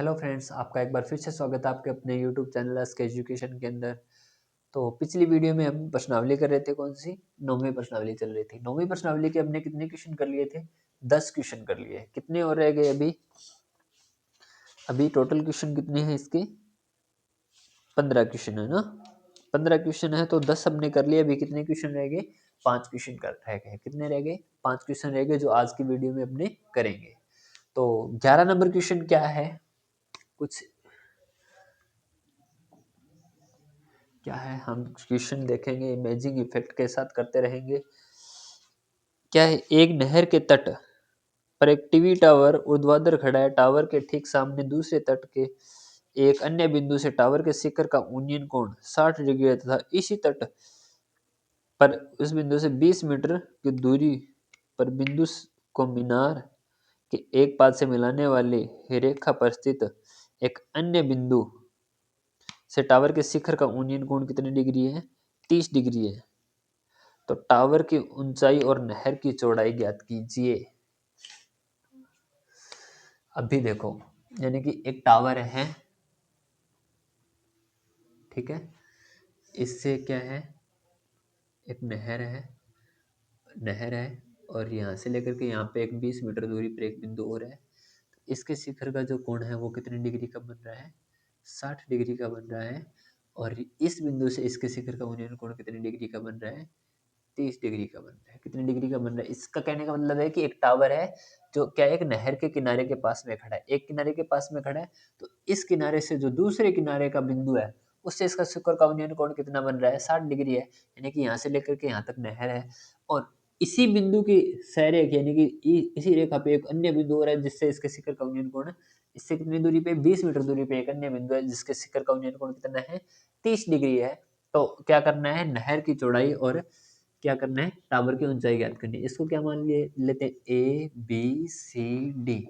Hello friends, आपका एक बार फिर से स्वागत है आपके अपने यूट्यूब चैनल एस के एजुकेशन के अंदर। तो पिछली वीडियो में हम प्रश्नावली कर रहे थे, कौन सी? नौवीं प्रश्नावली चल रही थी। नौवीं प्रश्नावली के हमने कितने क्वेश्चन कर लिए थे? 10 क्वेश्चन कर लिए। कितने और रह गए अभी? अभी टोटल क्वेश्चन कितने हैं इसके? 15 क्वेश्चन है ना। 15 क्वेश्चन है तो 10 हमने कर लिए। अभी कितने क्वेश्चन रह गए? 5 क्वेश्चन रह गए। कितने रह गए? 5 क्वेश्चन रह गए जो आज की वीडियो में अपने करेंगे। तो 11 नंबर क्वेश्चन क्या है? कुछ क्या है, हम क्वेश्चन देखेंगे, इमेजिंग इफेक्ट के साथ करते रहेंगे। क्या है? एक नहर के तट पर एक टीवी टावर ऊर्ध्वाधर खड़ा है। टावर के ठीक सामने दूसरे तट के एक अन्य बिंदु से टावर के शिखर का उन्नयन कोण 60 डिग्री है तथा इसी तट पर उस बिंदु से 20 मीटर की दूरी पर बिंदु को मीनार के एक पाद से मिलाने वाली रेखा पर स्थित एक अन्य बिंदु से टावर के शिखर का उन्नयन कोण कितने डिग्री है? 30 डिग्री है। तो टावर की ऊंचाई और नहर की चौड़ाई ज्ञात कीजिए। अभी देखो, यानी कि एक टावर है, ठीक है, इससे क्या है, एक नहर है और यहाँ से लेकर के यहाँ पे एक 20 मीटर दूरी पर एक बिंदु और है। इसके शिखर का जो कोण है वो कितने डिग्री का बन रहा है? 60 डिग्री का बन रहा है। और इस बिंदु से इसके शिखर का उन्नयन कोण कितने डिग्री का बन रहा है? 30 डिग्री का बन रहा है। कितने डिग्री का बन रहा है? इसका कहने का मतलब है कि एक टावर है जो क्या एक नहर के किनारे के पास में खड़ा है। एक किनारे के पास में खड़ा है तो इस किनारे से जो दूसरे किनारे का बिंदु है उससे इसका शिखर का उन्नयन कोण कितना बन रहा है? 60 डिग्री है। यानी कि यहाँ से लेकर के यहाँ तक नहर है और इसी बिंदु की सह यानी कि इसी रेखा पे एक अन्य बिंदु और है जिससे इसके शिखर का उन्नयन कोण इससे कितनी दूरी पे? 20 मीटर दूरी पे एक अन्य बिंदु है जिसके शिखर का उन्नयन कोण कितना है? 30 डिग्री है। तो क्या करना है? नहर की चौड़ाई और क्या करना है? टावर की ऊंचाई ज्ञात करनी है। इसको क्या मान लिए लेते हैं? A B C D.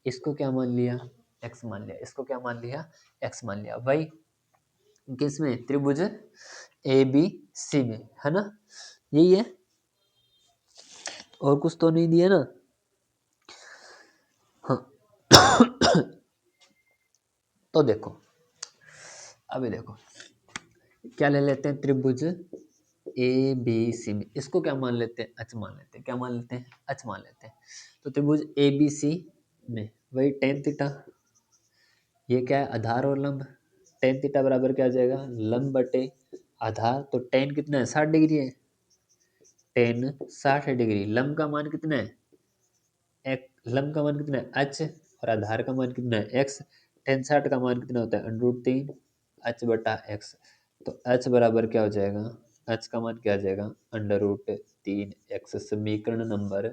इसको क्या मान लिया? एक्स मान लिया। इसको क्या मान लिया? एक्स मान लिया। वही किस में? त्रिभुज ए बी सी में, है ना। यही है, और कुछ तो नहीं दिया ना। हाँ तो देखो, अभी देखो क्या ले लेते हैं? त्रिभुज ए बी सी में इसको क्या मान लेते हैं? एच मान लेते हैं। क्या मान लेते हैं? एच मान लेते हैं। तो त्रिभुज ए बी सी में वही टेन थीटा, ये क्या है? आधार और लंब। टेन थीटा बराबर क्या आ जाएगा? लंब बटे आधार। तो टेन कितना है? 60 डिग्री है। Ten 60 degree. लंब का मान कितना है? एक लंब का मान कितना है? एच। और आधार का मान कितना है? एक्स। टेन 60 का मान कितना होता है? √3 एच बटा एक्स। तो एच बराबर क्या हो जाएगा? एच का मान क्या आ जाएगा? √3 एक्स। समीकरण नंबर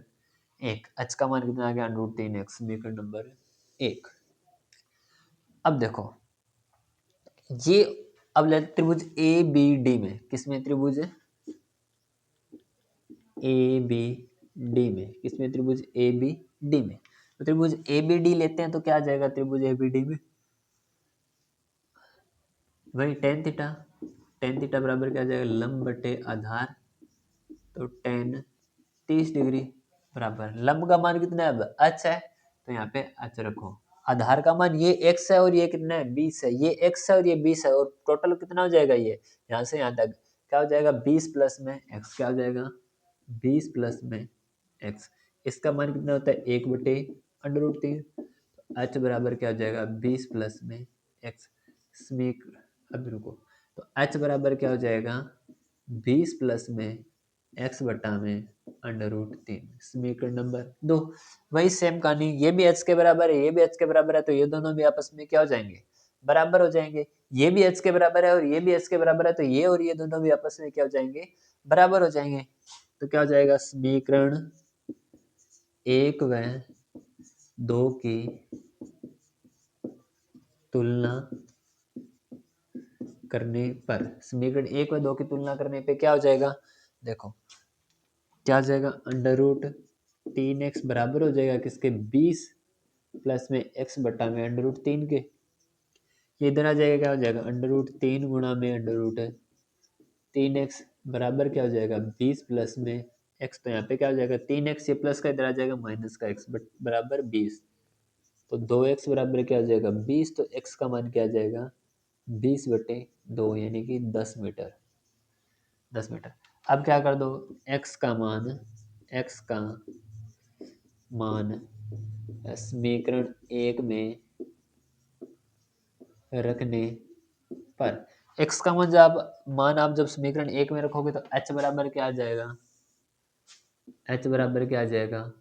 1। एच का मान कितना आ गया? √3 एक्स। समीकरण नंबर 1। अब देखो ये, अब लेते त्रिभुज ए बी डी में। किसमें? त्रिभुज ए बी डी में। किसमें? त्रिभुज ए बी डी में। तो त्रिभुज ए बी डी लेते हैं तो क्या आ जाएगा त्रिभुज ए बी डी में? वही टेन थीटा। टेन थीटा बराबर क्या आ जाएगा? लंब बटे आधार। तो टेन 30 डिग्री बराबर लंब का मान कितना है? अब एच है तो यहाँ पे एच रखो। आधार का मान ये x है और ये कितना है? 20 है। ये x है और ये 20 है और टोटल कितना हो जाएगा? ये यहाँ से यहाँ तक क्या हो जाएगा? 20 प्लस में x। क्या हो जाएगा? 20 प्लस में x। इसका मान कितना होता है? 1/√3। h बराबर क्या हो जाएगा? 20 प्लस में x। समीक अब रुको, तो h बराबर क्या हो जाएगा? 20 प्लस में x बटा में √3। समीकरण नंबर 2। वही सेम कहानी, ये भी h के बराबर है, ये भी h के बराबर है, तो ये दोनों भी आपस में क्या हो जाएंगे? बराबर हो जाएंगे। ये भी h के बराबर है और ये भी h के बराबर है, तो ये और ये दोनों भी आपस में क्या हो जाएंगे? बराबर हो जाएंगे। तो क्या हो जाएगा? समीकरण 1 व 2 की तुलना करने पर, समीकरण 1 व 2 की तुलना करने पे क्या हो जाएगा? देखो क्या हो जाएगा? √3x बराबर हो जाएगा किसके? 20 प्लस में x बटा में √3 के। ये इधर आ जाएगा, क्या हो जाएगा? √3 गुणा में √3x बराबर क्या हो जाएगा? 20 प्लस में x। तो यहाँ पे क्या हो जाएगा? 3x। ये प्लस का इधर आ जाएगा माइनस का x बराबर 20। तो 2x बराबर क्या हो जाएगा 20, तो x का मान क्या आ जाएगा 20/2 यानी कि 10 मीटर। 10 मीटर। अब क्या कर दो, x का मान समीकरण 1 में रखने पर x का मान जब समीकरण 1 में रखोगे तो h बराबर क्या आ जाएगा, h बराबर क्या आ जाएगा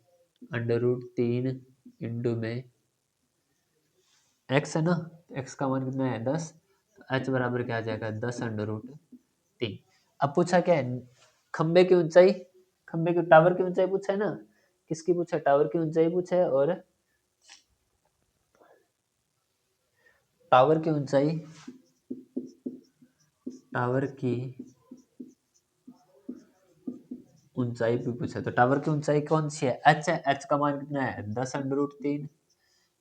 √3 इंटू में x है ना, x का मान कितना है 10, तो h बराबर क्या आ जाएगा 10√3। अब पूछा क्या है, खंबे की ऊंचाई, खंबे की टावर की ऊंचाई पूछा है ना, किसकी पूछा, टावर की ऊंचाई पूछा है। और टावर की ऊंचाई, टावर की ऊंचाई भी पूछा, तो टावर की ऊंचाई कौन सी है, h है, h का मान कितना है 10√3।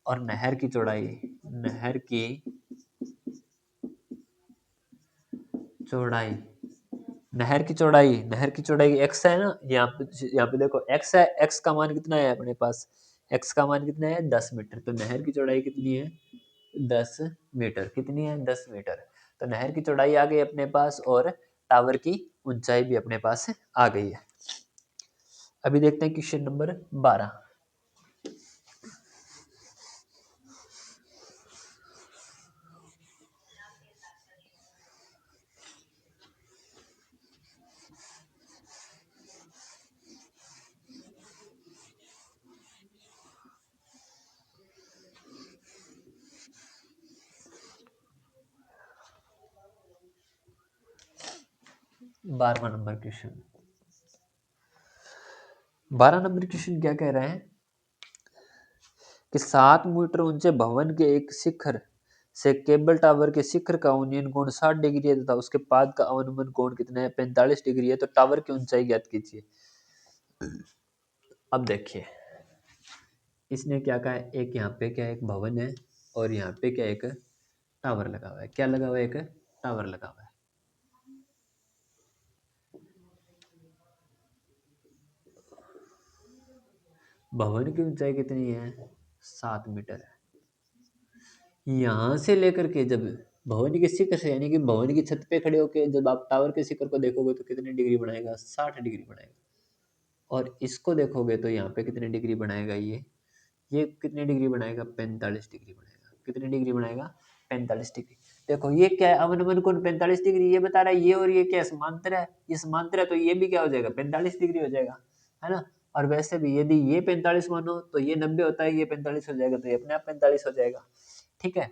और नहर की चौड़ाई, नहर की चौड़ाई, नहर की चौड़ाई x है ना, यहाँ पे देखो x है, x का मान कितना है अपने पास, x का मान कितना है 10 मीटर, तो नहर की चौड़ाई कितनी है 10 मीटर, कितनी है 10 मीटर। तो नहर की चौड़ाई आ गई अपने पास और टावर की ऊंचाई भी अपने पास आ गई है। अभी देखते हैं क्वेश्चन नंबर 12। 12वां नंबर क्वेश्चन, 12 नंबर क्वेश्चन क्या कह रहा है कि 7 मीटर ऊंचे भवन के एक शिखर से केबल टावर के शिखर का उन्नयन कोण 60 डिग्री है तथा उसके पाद का अवनमन कोण कितना है 45 डिग्री है, तो टावर की ऊंचाई ज्ञात कीजिए। अब देखिए इसने क्या कहा है, एक यहाँ पे क्या एक भवन है और यहाँ पे क्या एक टावर लगा हुआ है, क्या लगा हुआ है, एक टावर लगा हुआ है। भवन की ऊंचाई कितनी है 7 मीटर है। यहाँ से लेकर के जब भवन के शिखर से यानी कि भवन की छत पे खड़े होके जब आप टावर के शिखर को देखोगे तो कितने डिग्री बनाएगा 60 डिग्री बनाएगा। और इसको देखोगे तो यहाँ पे कितने डिग्री बनाएगा, ये कितने डिग्री बनाएगा 45 डिग्री बनाएगा। कितने डिग्री बनाएगा 45 डिग्री। देखो ये क्या है, अवनमन कोण 45 डिग्री ये बता रहा है, ये और ये क्या समांतर है, ये समांतर है तो ये भी क्या हो जाएगा 45 डिग्री हो जाएगा, है ना। और वैसे भी यदि ये 45 मानो तो ये 90 होता है, ये 45 हो जाएगा, तो ये अपने आप 45 हो जाएगा। ठीक है,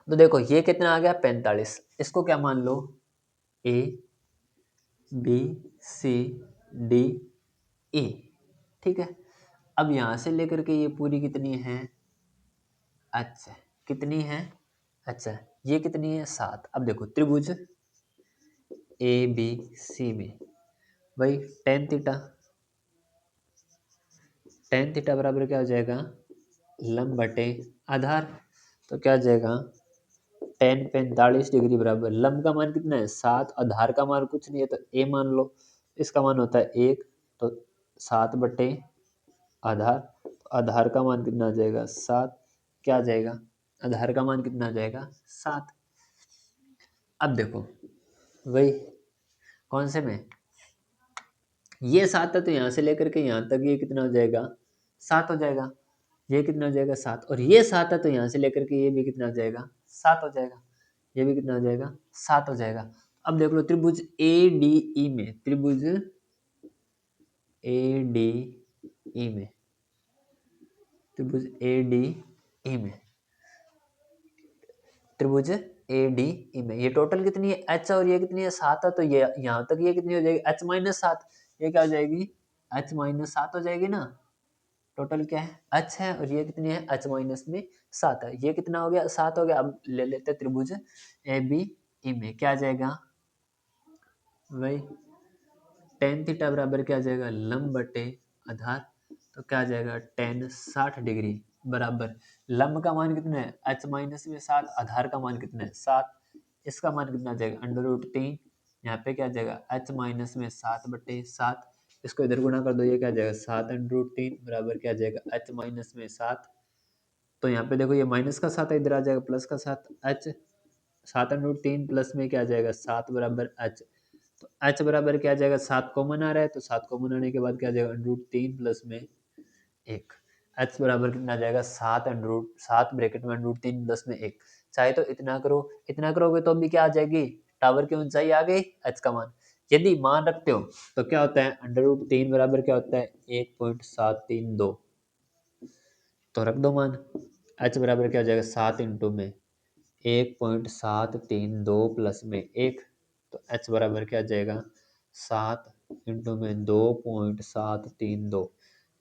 तो देखो ये कितना आ गया 45, इसको क्या मान लो ए बी सी डी ए। ठीक है, अब यहां से लेकर के ये पूरी कितनी है, अच्छा कितनी है, अच्छा ये कितनी है 7। अब देखो त्रिभुज ए बी सी में भाई टेन थीटा बराबर क्या हो जाएगा लंब बटे आधार, तो क्या हो जाएगा 45 डिग्री बराबर लंब का मान कितना है 7, आधार का मान कुछ नहीं है तो ए मान लो, इसका मान होता है 1, तो 7/, आधार, तो आधार का मान कितना आ जाएगा 7, क्या आ जाएगा आधार का मान कितना आ जाएगा 7। अब देखो वही कौन से में, ये 7 है तो यहाँ से लेकर के यहाँ तक ये कितना हो जाएगा 7 हो जाएगा, ये कितना हो जाएगा 7, और ये 7 है तो यहाँ से लेकर के ये भी कितना हो जाएगा 7 हो जाएगा, ये भी कितना हो जाएगा 7 हो जाएगा। अब देख लो त्रिभुज ए डी ई में, त्रिभुज ए डी ई में, त्रिभुज ए डी ई में, त्रिभुज ए डी ई में ये टोटल कितनी है एच और ये कितनी है 7 है, तो ये यहाँ तक ये कितनी हो जाएगी h-7, ये क्या हो जाएगी h-7 हो जाएगी ना। टोटल क्या है h है और ये कितनी है h-7 है, ये कितना हो गया 7 हो गया। अब ले लेते हैं त्रिभुज ए बी ई में, क्या आ जाएगा वही टेन थीटा बराबर क्या आ जाएगा लंब बटे आधार, तो क्या आ जाएगा टेन 60 डिग्री बराबर लंब का मान कितना है h-7, आधार का मान कितना है 7, इसका मान कितना आ जाएगा √3, यहाँ पे क्या आ जाएगा h-7/7, इसको इधर गुणा कर दो, ये क्या आ जाएगा 7√3 बराबर क्या आ जाएगा h-7 तो यहाँ पे देखो ये माइनस का 7 इधर आ जाएगा प्लस का 7 h 7√3 प्लस में क्या आ जाएगा 7 बराबर h। तो h बराबर क्या आ जाएगा 7 कॉमन आ रहा है तो 7 कॉमन आने के बाद क्या आ जाएगा √3 प्लस में 1। h बराबर कितना आ जाएगा 7 ब्रैकेट में √3 प्लस में 1। चाहे तो इतना करो, इतना करोगे तो भी क्या आ जाएगी टावर की ऊंचाई आ गई h का मान। यदि मान रखते हो तो क्या होता है √3 बराबर क्या होता है 1.732। तो रख दो मान h बराबर क्या हो जाएगा 7 इंटू में 1.732 प्लस में 1। तो h बराबर क्या आ जाएगा 7 इंटू में 2.732।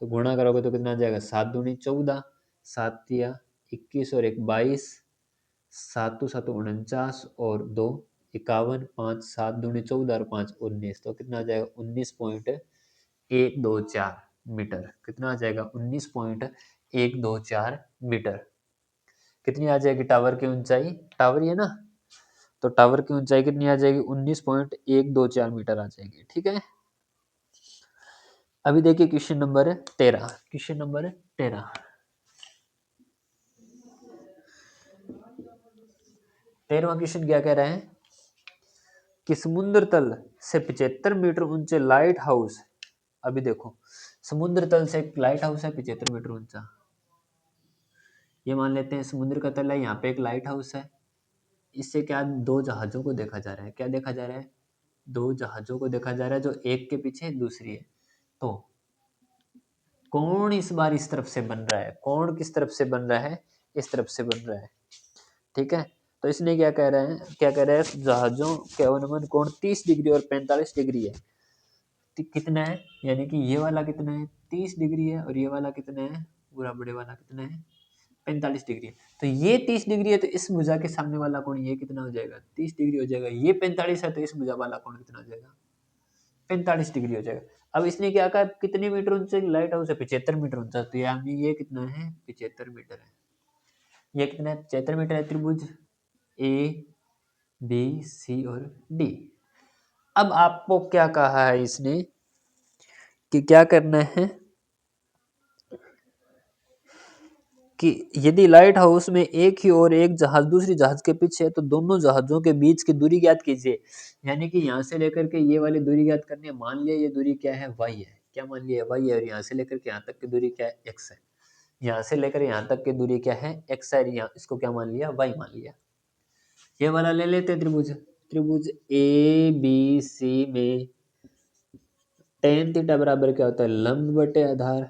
तो गुणा करोगे तो कितना आ जाएगा 7 दूनी 14, 7 तिया 21 और 1 22, 7 तो 7 49 और 2 51, 5 7 दूनी 14 और 5 19। तो कितना आ जाएगा 19.124 मीटर। कितना आ जाएगा 19.124 मीटर। कितनी आ जाएगी टावर की ऊंचाई, टावर ही है ना, तो टावर की ऊंचाई कितनी आ जाएगी 19.124 मीटर आ जाएगी। ठीक है, अभी देखिए क्वेश्चन नंबर 13। क्वेश्चन नंबर 13 13वां क्वेश्चन क्या कह रहा है कि समुद्र तल से 75 मीटर ऊंचे लाइट हाउस। अभी देखो समुद्र तल से एक लाइट हाउस है 75 मीटर ऊंचा। ये मान लेते हैं समुद्र का तल है, यहाँ पे एक लाइट हाउस है। इससे क्या दो जहाजों को देखा जा रहा है, क्या देखा जा रहा है दो जहाजों को देखा जा रहा है जो एक के पीछे दूसरी है। तो कौन इस बार इस तरफ से बन रहा है, कौन किस तरफ से बन रहा है, इस तरफ से बन रहा है। ठीक है, तो इसने क्या कह रहा है, क्या कह रहा है जहाजों के अवनमन कोण 30 डिग्री और 45 डिग्री है। कितना है, यानी कि ये वाला कितना है 30 डिग्री है और ये वाला कितना है पूरा बड़े वाला कितना है 45 डिग्री है। तो ये 30 डिग्री है तो इस भुजा के सामने वाला कोण ये कितना हो जाएगा 30 डिग्री हो जाएगा। ये 45 है तो इस भुजा वाला कोण कितना हो जाएगा 45 डिग्री हो जाएगा। अब इसने क्या कहा कितने मीटर ऊंचे लाइट हाउस है 75 मीटर ऊंचा। तो यानी ये कितना है 75 मीटर है। ये कितना है 75 मीटर है त्रिभुज ए बी सी और डी। अब आपको क्या कहा है इसने कि क्या करना है कि यदि लाइट हाउस में एक ही और एक जहाज दूसरी जहाज के पीछे है तो दोनों जहाजों के बीच की दूरी ज्ञात कीजिए। यानी कि यहाँ से लेकर के ये वाली दूरी ज्ञात करनी है। मान लिया ये दूरी क्या है y है, क्या मान लिया y है, और यहाँ से लेकर के यहाँ तक की दूरी क्या है x है। यहाँ से लेकर यहाँ तक की दूरी क्या है x है, यहाँ इसको क्या मान लिया y मान लिया। ये वाला ले लेते हैं त्रिभुज, त्रिभुज ए बी सी में tan थीटा बराबर क्या होता है लंब बटे आधार।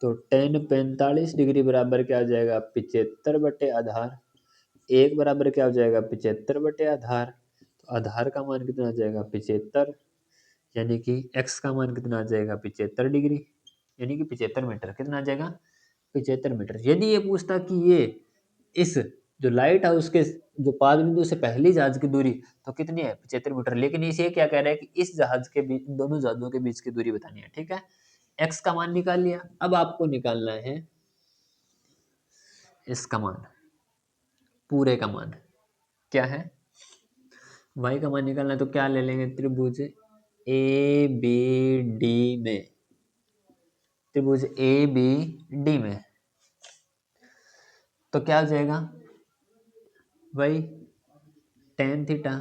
तो tan 45 डिग्री बराबर क्या हो जाएगा 75 बटे आधार। एक बराबर क्या हो जाएगा 75 बटे आधार। तो आधार का मान कितना आ जाएगा 75, यानी कि x का मान कितना आ जाएगा 75 डिग्री, यानी कि 75 मीटर। कितना आ जाएगा 75 मीटर। यदि ये पूछता कि ये इस जो लाइट हाउस के जो पाद बिंदु से पहली जहाज की दूरी तो कितनी है 75 मीटर, लेकिन इसे क्या कह रहा है कि इस जहाज के बीच दोनों जहाजों के बीच की दूरी बतानी है। ठीक है, x का मान निकाल लिया। अब आपको निकालना है इसका मान, पूरे का मान क्या है y का मान निकालना है। तो क्या ले लेंगे त्रिभुज ए बी डी में, त्रिभुज ए बी डी में तो क्या हो जाएगा y tan theta,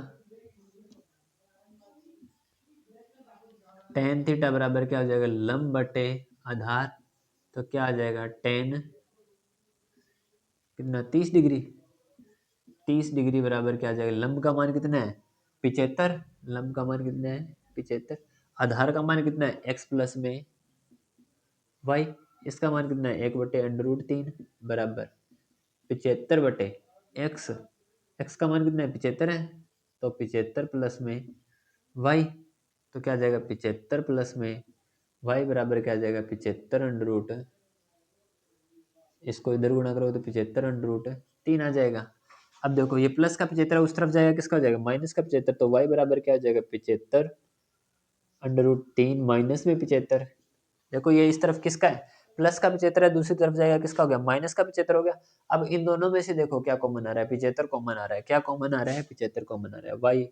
tan theta बराबर क्या हो जाएगा लंब बटे आधार। तो क्या आ जाएगा tan कितना 30 डिग्री, 30 डिग्री बराबर क्या आ जाएगा लंब का मान कितना है 75, लंब का मान कितना है 75, आधार का मान कितना है x प्लस में y, इसका मान कितना है 1/√3 बराबर 75 बटे x, x का मान कितना है 75 है। तो 75 प्लस में y, तो क्या आ जाएगा 75 प्लस में y बराबर क्या आ जाएगा 75 √ इसको इधर गुणा करोगे तो 75 √ 3 आ जाएगा। अब देखो ये प्लस का 75 उस तरफ जाएगा किसका हो जाएगा माइनस का 75। तो y बराबर क्या हो जाएगा 75 √3 माइनस में 75। देखो ये इस तरफ किसका है प्लस का 75 है, दूसरी तरफ जाएगा किसका हो गया माइनस का 75 हो गया। अब इन दोनों में से देखो क्या कॉमन आ रहा है 75 कॉमन आ रहा है। क्या कॉमन आ रहा है 75 कॉमन आ रहा है y।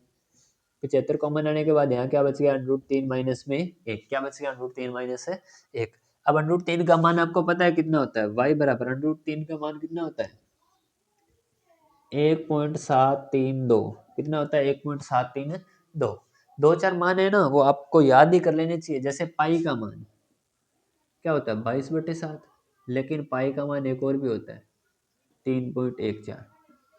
75 कॉमन आने के बाद यहाँ क्या बच गया √3 माइनस में 1, क्या बच गया √3 माइनस 1। अब √3 का मान आपको पता है कितना होता है, y बराबर √3 का मान कितना होता है 1.732, कितना होता है 1.732। दो चार मान है ना वो आपको याद ही कर लेने चाहिए। जैसे पाई का मान क्या होता है 22/7, लेकिन पाई का मान एक और भी होता है 3.14।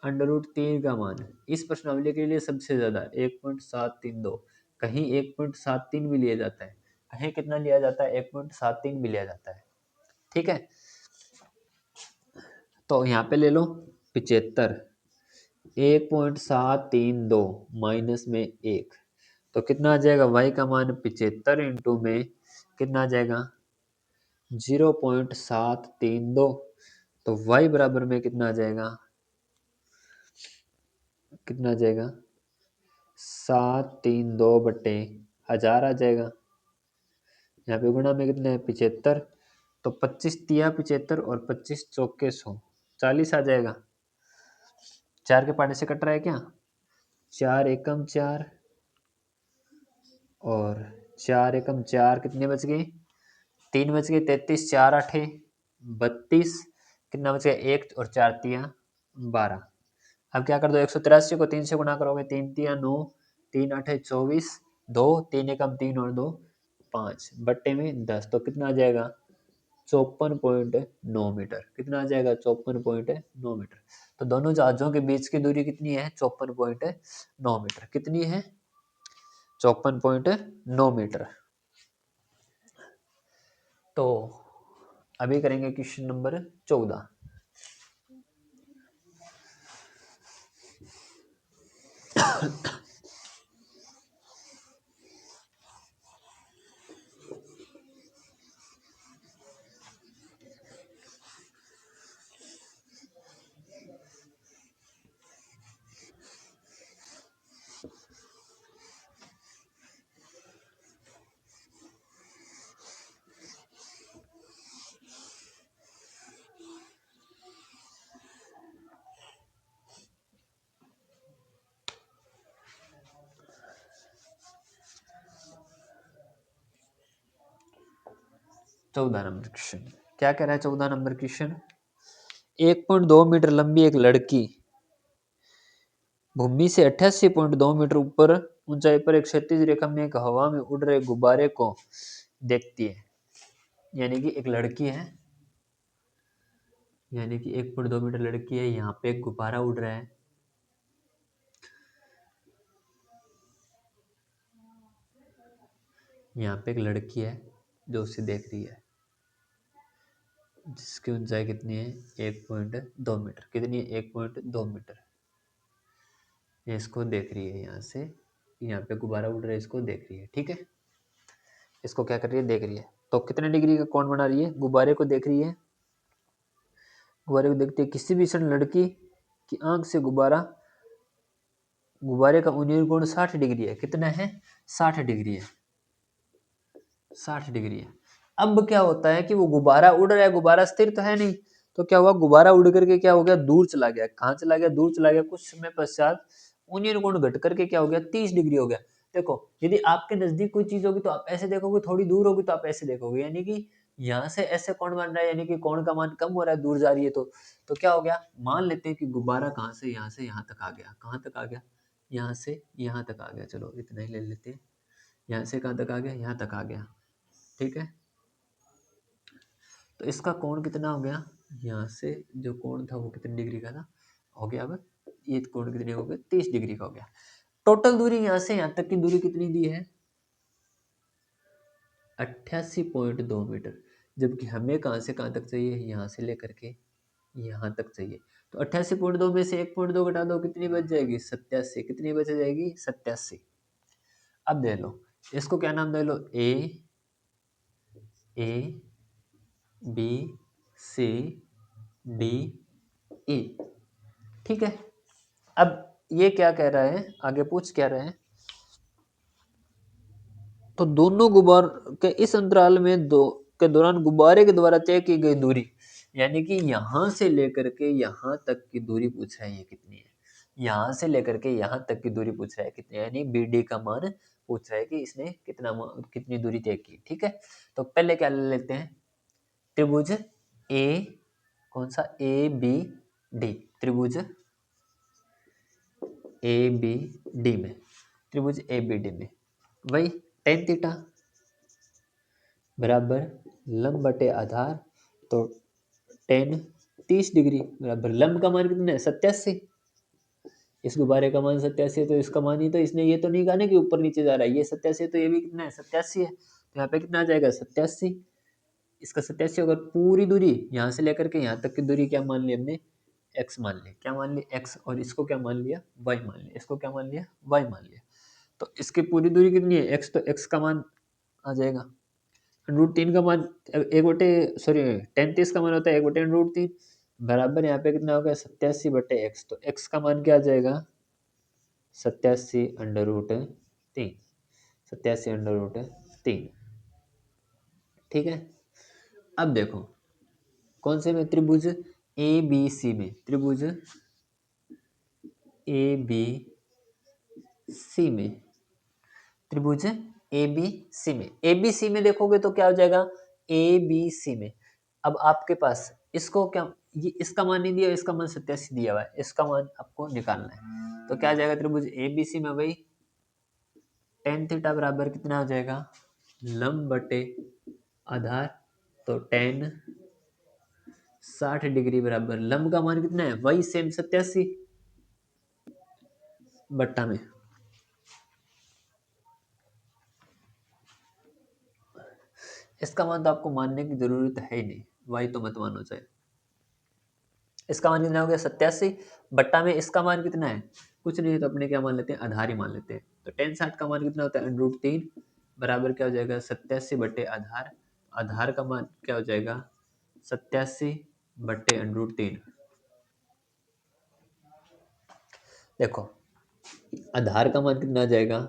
√3 का मान इस प्रश्नावली के लिए सबसे ज्यादा 1.732, कहीं 1.73 भी लिया जाता है, कहीं कितना लिया जाता है 1.73 भी लिया जाता है। ठीक है, तो यहाँ पे ले लो 75, 1.732 माइनस में 1, तो कितना आ जाएगा y का मान 75 इंटू में कितना आ जाएगा 0.732, तो y बराबर में कितना आ जाएगा, कितना आ जाएगा 732/1000 आ जाएगा। यहाँ पे गुणा में कितना है 75, तो 25 तिया 75 और 25 चौके 100, 40 आ जाएगा। 4 के पाने से कट रहा है क्या, 4 एकम 4 और 4 एकम 4, कितने बच गए 3 बच गए, 33, 4 8 32, कितना बच गया 1 और 4 तिया 12। अब क्या कर दो 183 को 3 से गुणा करोगे, 3 तिया 9, 3 8 24, 2 3 एकम 3 और 2 5 बट्टे में 10, तो कितना आ जाएगा 54.9 मीटर। कितना आ जाएगा 54.9 मीटर। तो दोनों जहाजों के बीच की दूरी कितनी है 54.9 मीटर। कितनी है 54.9 मीटर। तो अभी करेंगे क्वेश्चन नंबर 14। चौदह नंबर क्वेश्चन क्या कह रहा है 14 नंबर क्वेश्चन, 1.2 मीटर लंबी एक लड़की भूमि से 88.2 मीटर ऊपर ऊंचाई पर एक क्षैतिज रेखा में एक हवा में उड़ रहे गुब्बारे को देखती है। यानी कि एक लड़की है, यानी कि 1.2 मीटर लड़की है, यहाँ पे एक गुब्बारा उड़ रहा है, यहाँ पे एक लड़की है जो उसे देख रही है, जिसकी ऊंचाई कितनी है 1.2 मीटर। कितनी है 1.2 मीटर। ये इसको देख रही है यहाँ से, यहाँ पे गुब्बारा उड़ रहा है, इसको देख रही है। ठीक है, इसको क्या कर रही है देख रही है। तो कितने डिग्री का कोण बना रही है, गुब्बारे को देख रही है, गुब्बारे को देखते किसी भी क्षण लड़की की आंख से गुब्बारे का उन्नील कोण 60 डिग्री है। कितना है 60 डिग्री है, 60 डिग्री है। अब क्या होता है कि वो गुब्बारा उड़ रहा है, गुब्बारा स्थिर तो है नहीं, तो क्या हुआ गुब्बारा उड़ करके क्या हो गया दूर चला गया। कहाँ चला गया, दूर चला गया। कुछ समय पश्चात उन्नील कोण घट करके क्या हो गया 30 डिग्री हो गया। देखो यदि आपके नजदीक कोई चीज होगी तो आप ऐसे देखोगे, थोड़ी दूर होगी तो आप ऐसे देखोगे, यानी कि यहाँ से ऐसे कोण बन रहा है, यानी कि कोण का मान कम हो रहा है, दूर जा रही है। तो क्या हो गया, मान लेते हैं कि गुब्बारा कहाँ से यहाँ से यहाँ तक आ गया। कहाँ तक आ गया, यहाँ से यहाँ तक आ गया। चलो इतना ही ले लेते हैं, यहाँ से कहाँ तक आ गया, यहाँ तक आ गया। ठीक है, तो इसका कोण कितना हो गया, यहाँ से जो कोण था वो कितने डिग्री का था, हो गया अब ये कोण कितने हो गए 30 डिग्री का हो गया। टोटल दूरी यहाँ से यहाँ तक की दूरी कितनी दी है 88.2 मीटर। जबकि हमें कहाँ से कहाँ तक चाहिए, यहाँ से लेकर के यहाँ तक चाहिए। तो 88.2 में से 1.2 घटा दो, कितनी बच जाएगी 87। कितनी बच जाएगी 87। अब दे लो इसको क्या नाम दे लो, ए बी सी डी ई। ठीक है, अब ये क्या कह रहा है, आगे पूछ क्या रहे हैं, तो दोनों गुब्बार के इस अंतराल में दो के दौरान गुब्बारे के द्वारा तय की गई दूरी, यानी कि यहां से लेकर के यहां तक की दूरी पूछ रहा है, ये कितनी है। यहां से लेकर के यहां तक की दूरी पूछ रहा है कितनी, यानी बी डी का मान पूछ रहा है कि इसने कितनी दूरी तय की। ठीक है, तो पहले क्या ले लेते हैं, त्रिभुज ए, कौन सा, ए बी डी, त्रिभुज ए बी डी में, त्रिभुज ए बी डी में वही टेन थीटा बराबर लंब बटे आधार, तो टेन 30 डिग्री बराबर लंब का मान कितना है 87, इस गुब्बारे का मान 87 है तो इसका मान ही, तो इसने ये तो नहीं कहा ना कि ऊपर नीचे जा रहा है, ये 87 है तो ये भी कितना है 87 है, तो यहाँ पे कितना आ जाएगा 87, इसका 87 अगर पूरी दूरी यहाँ से लेकर के यहाँ तक की दूरी क्या मान ली हमने, x मान लिया, क्या मान लिया x, और इसको क्या मान लिया y मान लिया, इसको क्या मान लिया y मान लिया, तो इसकी पूरी दूरी कितनी है x, तो x का मान आ जाएगा √3 का मान, एक बटे सॉरी 33 का मान होता है 1/√3 बराबर यहाँ पे कितना होगा 87/x, तो x का मान क्या आ जाएगा 87√3, 87√3, ठीक है। अब देखो कौन से में, त्रिभुज ए बी सी में, त्रिभुज ए बी सी में, त्रिभुज ए बी सी में, ए बी सी में देखोगे तो क्या हो जाएगा ए बी सी में, अब आपके पास इसको क्या, ये इसका मान नहीं दिया, इसका मान 87 दिया हुआ है, इसका मान आपको निकालना है, तो क्या आ जाएगा त्रिभुज ए बी सी में वही टेन थीटा बराबर कितना हो जाएगा लंब बटे आधार, तो टेन 60 डिग्री बराबर लंब का मान कितना है वही सेम 87 बट्टा में, इसका मान तो आपको मानने की जरूरत है ही नहीं, वही तो मत मानो चाहे, इसका मान कितना हो गया 87 बट्टा में इसका मान कितना है कुछ नहीं है, तो अपने क्या मान लेते हैं आधार ही मान लेते हैं, तो टेन 60 का मान कितना होता है √3 बराबर क्या हो जाएगा 87 बटे आधार, आधार का मान क्या हो जाएगा 87 बटे √3, देखो आधार का मान कितना आ जाएगा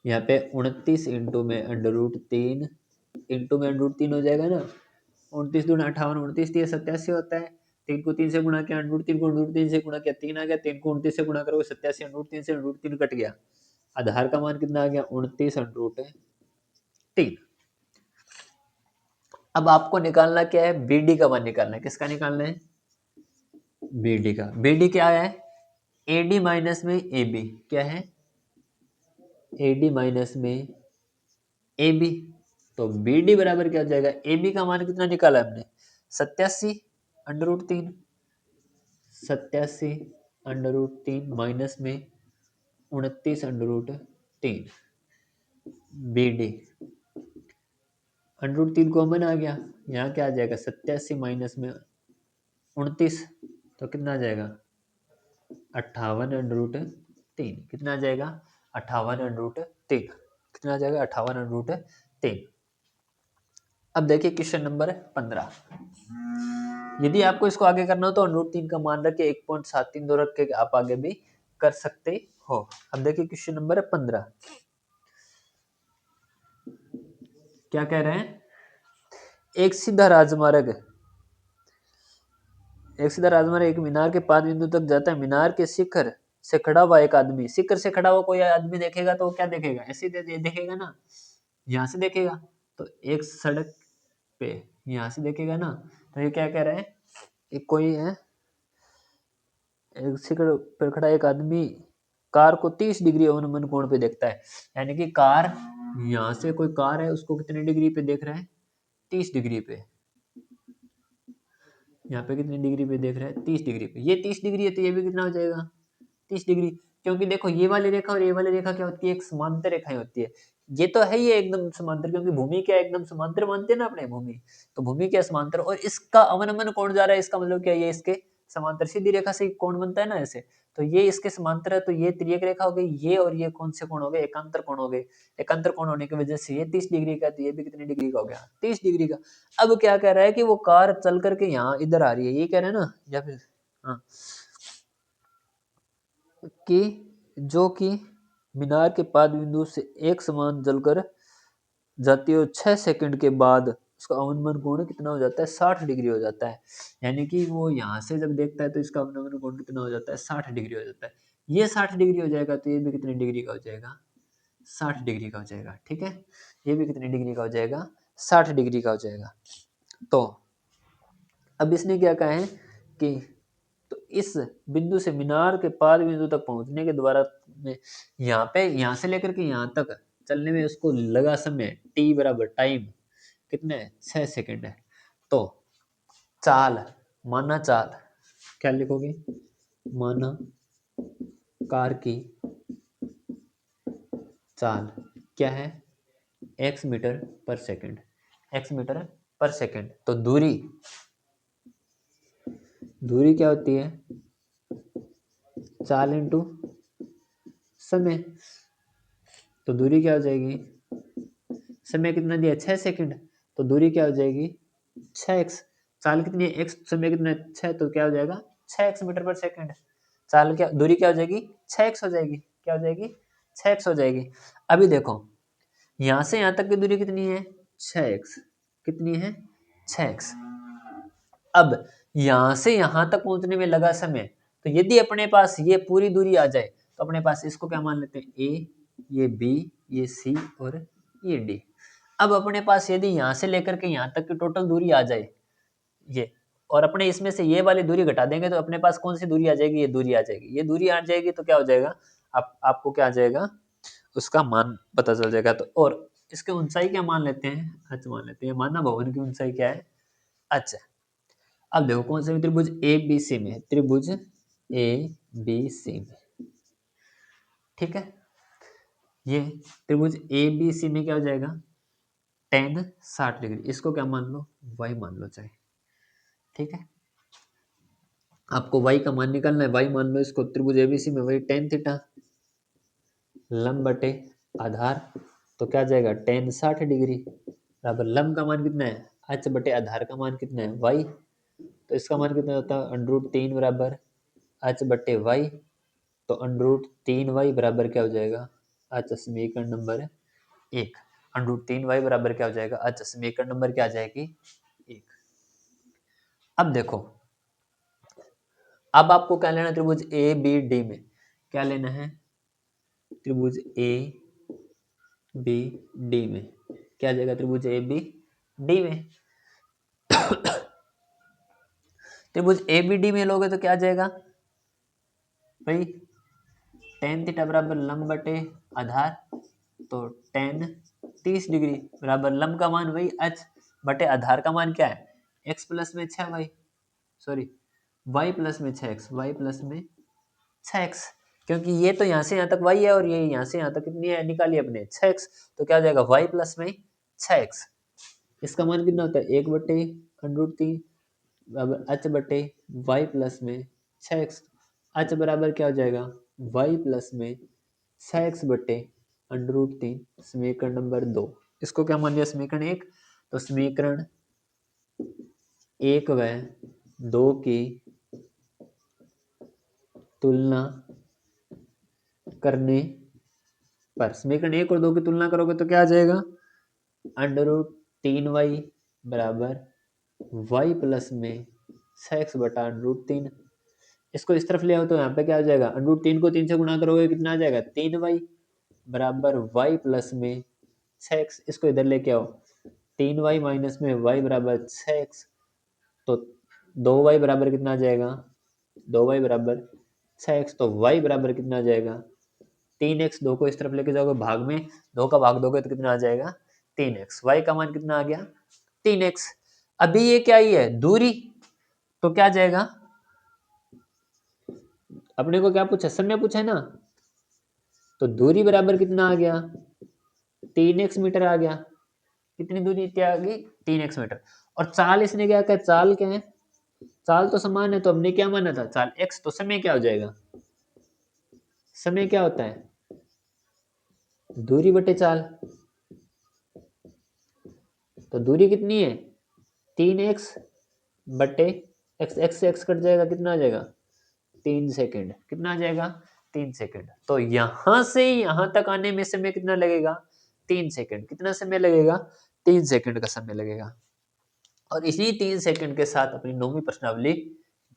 यहाँ पे 29 इंटू में √3 इंटू में √3 हो जाएगा ना, 29 दूना 58, 29 3 87 होता है, 3 को 3 से गुणा किया √3 को √3 से गुणा किया 3 आ गया, 3 को 29 से गुणा करोगे 87, √3 से √3 कट गया, आधार का मान कितना आ गया 29 √3। अब आपको निकालना क्या है BD का मान निकालना है, किसका निकालना है BD का, BD क्या है AD माइनस में AB, क्या है AD माइनस में AB, तो BD बराबर क्या हो जाएगा AB का मान कितना निकाला हमने 87 √3, 87 √3 माइनस में 29 √3, BD √3 कॉमन आ गया, यहाँ क्या आ जाएगा 87 माइनस में 29, तो कितना आ जाएगा 58 √3, कितना आ जाएगा 58 √3, कितना आ जाएगा 58 √3। अब देखिए क्वेश्चन नंबर 15, यदि आपको इसको आगे करना हो तो √3 का मान रख के 1.732 रख के आप आगे भी कर सकते हो। अब देखिए क्वेश्चन नंबर 15 क्या कह रहे हैं, एक सीधा राजमार्ग एक मीनार के पाद बिंदु तक जाता है, मीनार के शिखर से खड़ा हुआ एक आदमी, शिखर से खड़ा हुआ कोई आदमी देखेगा तो वो क्या देखेगा, ऐसे देखेगा ना, यहाँ से देखेगा, तो एक सड़क पे यहाँ से देखेगा ना, तो ये क्या कह रहे हैं, एक कोई है एक शिखर पर खड़ा एक आदमी कार को 30 डिग्री अवनमन कोण पे देखता है, यानी कि कार यहाँ से कोई कार है उसको कितने डिग्री पे देख रहा है 30 डिग्री पे, यहाँ पे कितनी डिग्री पे देख रहा है 30 डिग्री पे, ये 30 डिग्री है तो ये भी कितना हो जाएगा 30 डिग्री, क्योंकि देखो ये वाली रेखा और ये वाली रेखा क्या होती है एक समांतर रेखाएं होती है, ये तो है ही एकदम समांतर, क्योंकि भूमि क्या एकदम समांतर मानते हैं ना अपने भूमि, तो भूमि क्या समांतर, और इसका अवनमन कौन जा रहा है, इसका मतलब क्या ये इसके समांतर, सीधी रेखा से कौन बनता है ना ऐसे, तो ये इसके समांतर है, तो ये तिर्यक रेखा हो गई, ये और ये कौन से कोण हो गए एकांतर कोण हो गए, एकांतर कोण होने की वजह से ये 30 डिग्री का, तो ये भी कितने डिग्री का हो गया 30 डिग्री का। अब क्या कह रहा है कि वो कार चल करके यहाँ इधर आ रही है, ये कह रहे हैं ना, या फिर हाँ कि जो कि मीनार के पाद बिंदु से एक समान जलकर जाती है और 6 सेकंड के बाद उसका अवनमन कोण कितना हो जाता है 60 डिग्री हो जाता है, यानी कि वो यहाँ से जब देखता है तो इसका अवनमन कोण कितना हो जाता है 60 डिग्री हो जाता है, ये 60 डिग्री हो जाएगा तो ये भी कितने डिग्री का हो जाएगा 60 डिग्री का हो जाएगा, ठीक है, ये भी कितने डिग्री का हो जाएगा 60 डिग्री का हो जाएगा। तो अब इसने क्या कहा है कि तो इस बिंदु से मीनार के पाद बिंदु तक पहुंचने के द्वारा में यहाँ से लेकर के यहाँ तक चलने में उसको लगा समय t बराबर टाइम कितने 6 सेकंड है। तो चाल, माना चाल क्या लिखोगे, माना कार की चाल क्या है x मीटर पर सेकंड, x मीटर पर सेकंड। तो दूरी क्या होती है, चाल इंटू समय। तो दूरी क्या हो जाएगी, समय कितना दिया 6 सेकंड, तो दूरी क्या हो जाएगी 6x। चाल कितनी है x, समय कितना है 6, तो क्या हो जाएगा 6x मीटर पर सेकंड। चाल क्या, दूरी क्या हो जाएगी 6x हो जाएगी, क्या हो जाएगी 6x हो जाएगी। अभी देखो यहाँ से यहाँ तक की दूरी कितनी है 6x, कितनी है 6x। अब यहाँ से यहाँ तक पहुंचने में लगा समय, तो यदि अपने पास ये पूरी दूरी आ जाए तो अपने पास इसको क्या मान लेते हैं a, ये b, ये c और ये d। अब अपने पास यदि यहाँ से लेकर के यहाँ तक की टोटल दूरी आ जाए ये, और अपने इसमें से ये वाली दूरी घटा देंगे तो अपने पास कौन सी दूरी आ जाएगी, ये दूरी आ जाएगी। ये दूरी आ जाएगी तो क्या हो जाएगा, आपको क्या आ जाएगा, उसका मान पता चल जाएगा। तो और इसके ऊंचाई क्या मान लेते हैं, अच्छा मान लेते हैं, माना भवन की ऊंचाई क्या है अच्छा। अब देखो कौन से त्रिभुज ए बी सी में, त्रिभुज ए बी सी में, ठीक है। ये त्रिभुज ए बी सी में क्या हो जाएगा tan 60 डिग्री, इसको क्या मान लो y मान लो चाहे, ठीक है। आपको y का मान निकालना है, y मान लो इसको, त्रिभुज एबीसी में वही tan थीटा लंब बटे आधार, तो क्या जाएगा tan 60 डिग्री बराबर लंब का मान कितना है h बटे आधार का मान कितना है y, तो इसका मान कितना होता है √3 बराबर h बटे y, तो √3y बराबर क्या हो जाएगा h, समीकरण नंबर 1। √3y बराबर क्या हो जाएगा h, समीकरण नंबर क्या आ जाएगी 1। अब देखो, अब आपको क्या लेना, त्रिभुज ए बी डी में क्या लेना है, त्रिभुज ए बी डी में क्या जाएगा, त्रिभुज ए बी डी में त्रिभुज ए बी डी में लोगे तो क्या आ जाएगा भाई, tan थीटा बराबर लंब बटे आधार, तो tan 30 डिग्री बराबर लंब का मान वही h बटे आधार का मान क्या है x प्लस में 6y, सॉरी y प्लस में 6x, y प्लस में 6x, क्योंकि ये तो यहाँ से यहाँ तक y है और ये यहाँ से यहाँ तक कितनी है निकाली अपने 6x, तो क्या हो जाएगा y प्लस में 6x। इसका मान कितना होता है 1 बटे √3 बराबर h बटे y प्लस में 6x। h बराबर क्या हो जाएगा y प्लस में 6x बटे √3, समीकरण नंबर 2। इसको क्या मान लिया समीकरण 1, तो समीकरण 1 व 2 की तुलना करने पर, समीकरण 1 और 2 की तुलना करोगे तो क्या आ जाएगा √3y बराबर y प्लस में 6x बटा √3। इसको इस तरफ ले आओ तो यहाँ पे क्या आ जाएगा, √3 को 3 से गुणा करोगे कितना आ जाएगा 3y बराबर y प्लस में 6x। इसको इधर लेके आओ, 3y माइनस में y बराबर 6x, तो 2y बराबर कितना आ जाएगा 2y बराबर 6x, तो y बराबर कितना आ जाएगा 3x। 2 को इस तरफ लेके जाओगे भाग में, 2 का भाग दोगे तो कितना आ जाएगा 3x, y का मान कितना आ गया 3x। अभी ये क्या ही है दूरी, तो क्या जाएगा, अपने को क्या पूछा समय पूछा है ना, तो दूरी बराबर कितना आ गया 3x मीटर आ गया। कितनी दूरी क्या आ गई 3x मीटर। और चाल इसने क्या कहा, चाल क्या है, चाल तो समान है, तो हमने क्या माना था चाल x, तो समय क्या हो जाएगा, समय क्या होता है दूरी बटे चाल, तो दूरी कितनी है 3x बटे x, x से x कट जाएगा कितना आ जाएगा 3 सेकंड, कितना आ जाएगा 3 सेकंड। तो यहां से यहां तक आने में समय कितना लगेगा 3 सेकंड, कितना समय लगेगा 3 सेकंड का समय लगेगा। और इसी 3 सेकंड के साथ अपनी 9वीं प्रश्नावली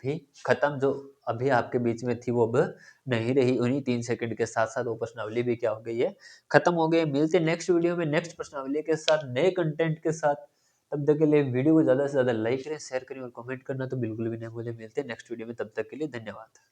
भी खत्म, जो अभी आपके बीच में थी वो अब नहीं रही। उन्हीं 3 सेकंड के साथ साथ वो प्रश्नावली भी क्या हो गई है खत्म हो गई। मिलते नेक्स्ट वीडियो में नेक्स्ट प्रश्नावली के साथ, नए कंटेंट के साथ। तब तक के लिए वीडियो को ज़्यादा से ज़्यादा लाइक करें, शेयर करें और कमेंट करना तो बिल्कुल भी ना भूलें। मिलते हैं नेक्स्ट वीडियो में, तब तक के लिए धन्यवाद।